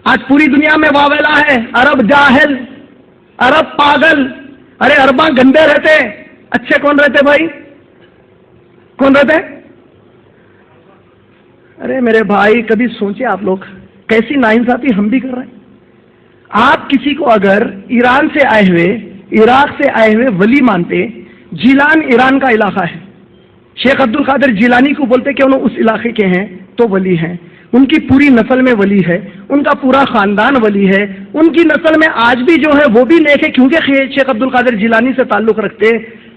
آج پوری دنیا میں واویلا ہے، عرب جاہل، عرب پاگل. ارے عرباں گندے رہتے، اچھے کون رہتے بھائی؟ کون رہتے؟ ارے میرے بھائی کبھی سوچے آپ لوگ کیسی ناانصافی ہم بھی کر رہے ہیں. آپ کسی کو اگر ایران سے آئے ہوئے، عراق سے آئے ہوئے ولی مانتے، جیلان ایران کا علاقہ ہے، شیخ عبد القادر جیلانی کو بولتے کہ انہوں اس علاقے کے ہیں تو ولی ہیں، ان کی پوری نسل میں ولی ہے، ان کا پورا خاندان ولی ہے، ان کی نسل میں آج بھی جو ہے وہ بھی نیک ہے کیونکہ شیخ عبد القادر جیلانی سے تعلق رکھتے.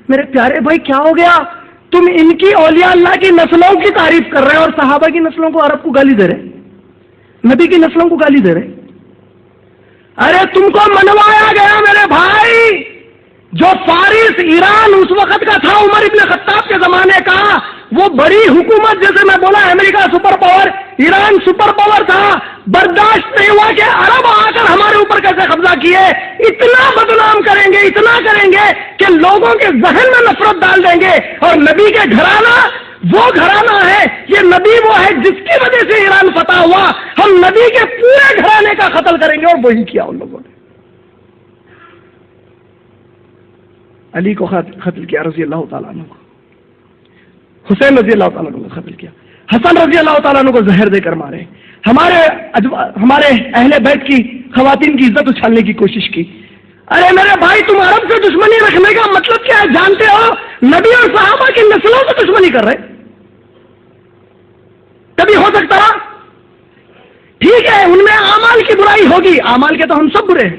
میرے پیارے بھائی کیا ہو گیا؟ تم ان کی اولیاء اللہ کی نسلوں کی تعریف کر رہے ہیں اور صحابہ کی نسلوں کو عرب کو گالی دے رہے، نبی کی نسلوں کو گالی دے رہے. ارے تم کو منوایا گیا میرے بھائی، جو فارس ایران اس وقت کا تھا عمر ابن خطاب کے زمانے کا، وہ بڑی حکومت، جیسے میں بولا امریکہ سپر پاور، ایران سپر پاور تھا، برداشت نہیں ہوا کہ عرب آ کر ہمارے اوپر کیسے قبضہ کیے. اتنا بدنام کریں گے، اتنا کریں گے کہ لوگوں کے ذہن میں نفرت ڈال دیں گے. اور نبی کے گھرانہ وہ گھرانہ ہے، یہ نبی وہ ہے جس کی وجہ سے ایران فتح ہوا. ہم نبی کے پورے گھرانے کا قتل کریں گے، اور وہی کیا ان لوگوں نے. علی کو قتل کیا رضی اللہ تعالیٰ عنہ کو، حسین رضی اللہ تعالیٰ عنہ کو قتل کیا، حسن رضی اللہ تعالیٰ عنہ کو زہر دے کر مارے، ہمارے اہل بیت کی خواتین کی عزت اچھالنے کی کوشش کی. ارے میرے بھائی تم عرب سے دشمنی رکھنے کا مطلب کیا ہے جانتے ہو؟ نبی اور صحابہ کی نسلوں سے دشمنی کر رہے. کبھی ہو سکتا؟ ٹھیک ہے ان میں اعمال کی برائی ہوگی، اعمال کے تو ہم سب برے ہیں.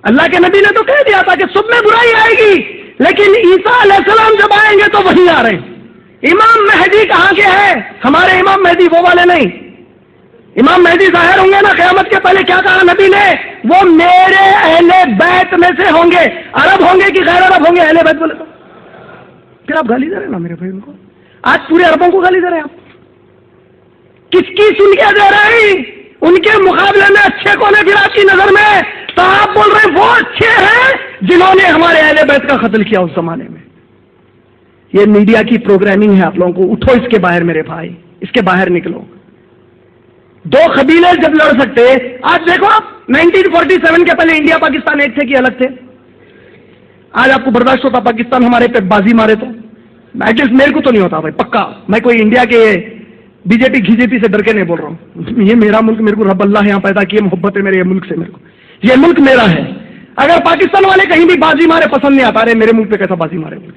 اللہ کے نبی نے تو کہہ دیا تھا کہ سب میں برائی آئے گی، لیکن عیسیٰ علیہ السلام جب آئیں گے تو وہی آ رہے ہیں. امام مہدی کہاں کے ہیں؟ ہمارے امام مہدی وہ والے نہیں. امام مہدی ظاہر ہوں گے نا قیامت کے پہلے. کیا کہا نبی نے؟ وہ میرے اہل بیت میں سے ہوں گے. عرب ہوں گے کہ غیر عرب ہوں گے؟ اہل بیت بولے تو پھر آپ گالی دے رہے ہیں نا میرے بھائی ان کو. آج پورے عربوں کو گالی دے رہے ہیں آپ. کس کی سن کے دے رہے ہیں؟ ان کے مقابلے میں اچھے کون ہے پھر آپ کی نظر میں؟ تو آپ بول رہے ہیں وہ اچھے ہیں جنہوں نے ہمارے اہل بیت کا قتل کیا اس زمانے میں. یہ میڈیا کی پروگرامنگ ہے آپ لوگوں کو. اٹھو اس کے باہر میرے بھائی، اس کے باہر نکلو. دو قبیلے جب لڑ سکتے، آج دیکھو آپ 1947 کے پہلے انڈیا پاکستان ایک تھے کہ الگ تھے؟ آج آپ کو برداشت ہوتا پاکستان ہمارے پہ بازی مارے تو؟ ایٹ لیسٹ میرے کو تو نہیں ہوتا بھائی، پکا. میں کوئی انڈیا کے بی جے پی سے ڈر کے نہیں بول رہا ہوں. یہ میرا ملک، میرے کو رب اللہ یہاں پیدا کیے، محبت ہے میرے یہ ملک سے. میرے کو یہ ملک میرا ہے. اگر پاکستان والے کہیں بھی بازی مارے پسند نہیں آتا. رہے میرے ملک پہ کیسا بازی مارے ملک.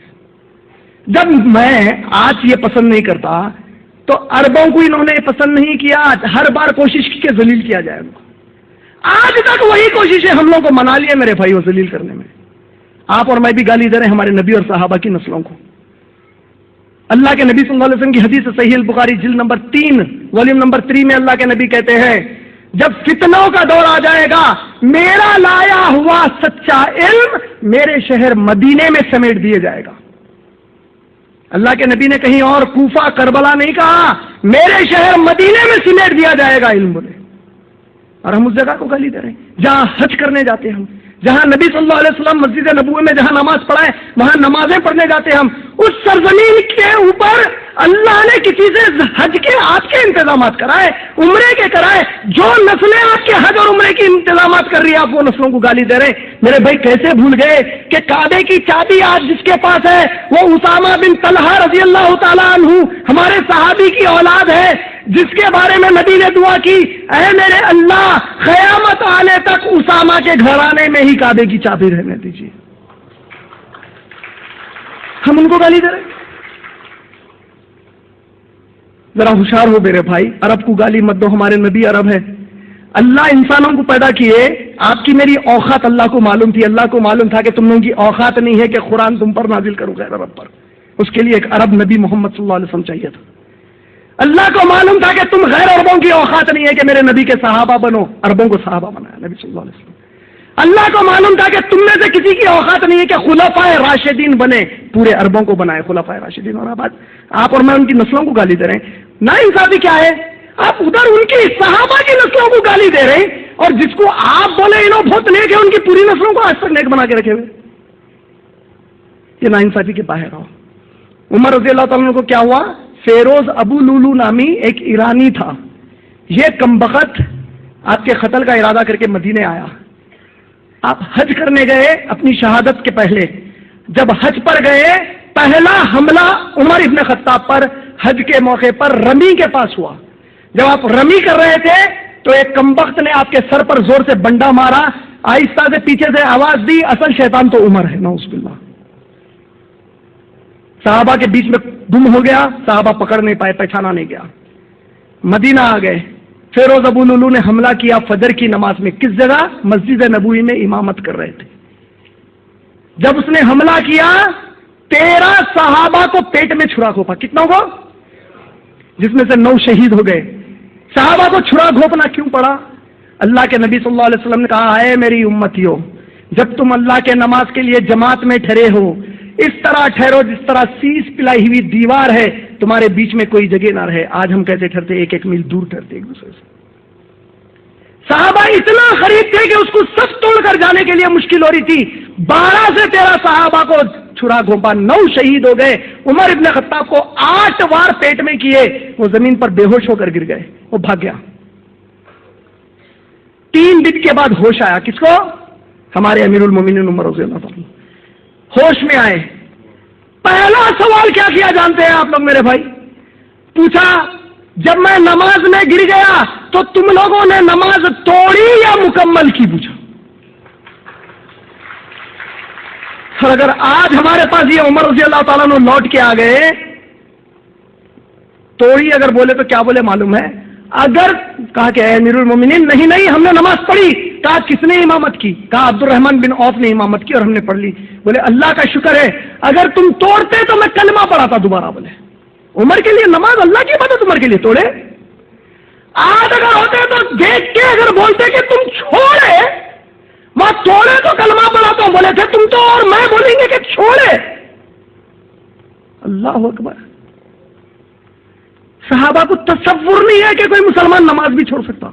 جب میں آج یہ پسند نہیں کرتا تو عربوں کو انہوں نے پسند نہیں کیا. ہر بار کوشش کی کہ ذلیل کیا جائے ان کو. آج تک وہی کوششیں ہم لوگوں کو منا لیے میرے بھائی وہ ذلیل کرنے میں. آپ اور میں بھی گالی دے رہے ہیں ہمارے نبی اور صحابہ کی نسلوں کو. اللہ کے نبی صلی اللہ علیہ وسلم کی حدیث صحیح البخاری جلد نمبر 3 والیوم نمبر 3 میں اللہ کے نبی کہتے ہیں جب فتنوں کا دور آ جائے گا میرا لایا ہوا سچا علم میرے شہر مدینے میں سمیٹ دیا جائے گا. اللہ کے نبی نے کہیں اور کوفہ کربلا نہیں کہا، میرے شہر مدینے میں سمیٹ دیا جائے گا علم بولے. اور ہم اس جگہ کو گالی دے رہے ہیں جہاں حج کرنے جاتے ہیں ہم، جہاں نبی صلی اللہ علیہ وسلم مسجد نبوی میں جہاں نماز پڑھائے وہاں نمازیں پڑھنے جاتے ہیں ہم. اس سرزمین کے اوپر اللہ نے کسی سے حج کے آپ کے انتظامات کرائے، عمرے کے کرائے. جو نسلیں آپ کے حج اور عمرے کے انتظامات کر رہی ہیں آپ وہ نسلوں کو گالی دے رہے ہیں. میرے بھائی کیسے بھول گئے کہ کعبے کی چابی آج جس کے پاس ہے وہ اسامہ بن طلحہ رضی اللہ تعالیٰ عنہ ہمارے صحابی کی اولاد ہے، جس کے بارے میں نبی نے دعا کی اے میرے اللہ قیامت آنے تک اسامہ کے گھرانے میں ہی کعبے کی چابی رہنے دیجیے. ہم ان کو گالی دے رہے ہیں. ذرا ہوشیار ہو میرے بھائی، عرب کو گالی مت دو. ہمارے نبی عرب ہے. اللہ انسانوں کو پیدا کیے، آپ کی میری اوقات اللہ کو معلوم تھی. اللہ کو معلوم تھا کہ تم لوگوں کی اوقات نہیں ہے کہ قرآن تم پر نازل کروں غیر عرب پر. اس کے لیے ایک عرب نبی محمد صلی اللہ علیہ وسلم چاہیے تھا. اللہ کو معلوم تھا کہ تم غیر عربوں کی اوقات نہیں ہے کہ میرے نبی کے صحابہ بنو. عربوں کو صحابہ بنایا نبی صلی اللہ علیہ وسلم. اللہ کو معلوم تھا کہ تم میں سے کسی کی اوقات نہیں ہے کہ خلفائے راشدین بنے. پورے عربوں کو بنائے خلفائے راشدین. اور آپ اور میں ان کی نسلوں کو گالی دے رہے ہیں. نا انصافی کیا ہے؟ آپ ادھر ان کی صحابہ کی نسلوں کو گالی دے رہے ہیں اور جس کو آپ بولے انہوں بہت نیک ہے ان کی پوری نسلوں کو آج تک نیک بنا کے رکھے ہوئے. یہ نا انصافی کے باہر ہو. عمر رضی اللہ تعالیٰ کو کیا ہوا؟ فیروز ابو لولو نامی ایک ایرانی تھا. یہ کمبخت آپ کے قتل کا ارادہ کر کے مدینے آیا. آپ حج کرنے گئے اپنی شہادت کے پہلے. جب حج پر گئے پہلا حملہ عمر ابن خطاب پر حج کے موقع پر رمی کے پاس ہوا. جب آپ رمی کر رہے تھے تو ایک کمبخت نے آپ کے سر پر زور سے بنڈا مارا. آہستہ سے پیچھے سے آواز دی اصل شیطان تو عمر ہے. نعوذ باللہ. صحابہ کے بیچ میں گم ہو گیا. صحابہ پکڑ نہیں پائے, پہچانا نہیں گیا. مدینہ آ گئے. فیروز ابو لولو نے حملہ کیا فجر کی نماز میں. کس جگہ؟ مسجد نبوی میں امامت کر رہے تھے. جب اس نے حملہ کیا 13 صحابہ کو پیٹ میں چھرا گھونپا. کتنا کو؟ جس میں سے 9 شہید ہو گئے. صحابہ کو چھرا گھونپنا کیوں پڑا؟ اللہ کے نبی صلی اللہ علیہ وسلم نے کہا ہے میری امتیوں, جب تم اللہ کے نماز کے لیے جماعت میں ٹھہرے ہو اس طرح ٹھہرو جس طرح سیس پلائی ہوئی دیوار ہے, تمہارے بیچ میں کوئی جگہ نہ رہے. آج ہم کیسے ٹھہرتے؟ 1-1 میل دور ٹھہرتے ایک دوسرے سے. صحابہ اتنا قریب تھے کہ اس کو سب توڑ کر جانے کے لیے مشکل ہو رہی تھی. 12 سے 13 صحابہ کو چھرا گھونپا, 9 شہید ہو گئے. عمر ابن خطاب کو 8 بار پیٹ میں کیے, وہ زمین پر بے ہوش ہو کر گر گئے. وہ بھاگ گیا. 3 دن کے بعد ہوش آیا. کس کو؟ ہمارے امیر المومنین عمر رضی اللہ عنہ. ہوش میں آئے. پہلا سوال کیا کیا جانتے ہیں آپ لوگ میرے بھائی؟ پوچھا جب میں نماز میں گر گیا تو تم لوگوں نے نماز توڑی یا مکمل کی؟ پوچھا. اور اگر آج ہمارے پاس یہ عمر رضی اللہ تعالیٰ نے لوٹ کے آ گئے, توڑی اگر بولے تو کیا بولے معلوم ہے؟ اگر کہا کہ اے امیر المومنین نہیں ہم نے نماز پڑھی. کہا کس نے امامت کی؟ کہا عبد الرحمن بن عوف نے امامت کی اور ہم نے پڑھ لی. بولے اللہ کا شکر ہے, اگر تم توڑتے تو میں کلمہ پڑھاتا دوبارہ. بولے عمر کے لیے نماز اللہ کی عبادت عمر کے لیے توڑے. آج اگر ہوتے تو دیکھ کے اگر بولتے کہ تم چھوڑے, وہ توڑے تو کلمہ پڑھاتا ہوں. بولے تھے تم تو, اور میں بولیں گے کہ چھوڑے. اللہ اکبر. صحابہ کو تصور نہیں ہے کہ کوئی مسلمان نماز بھی چھوڑ سکتا.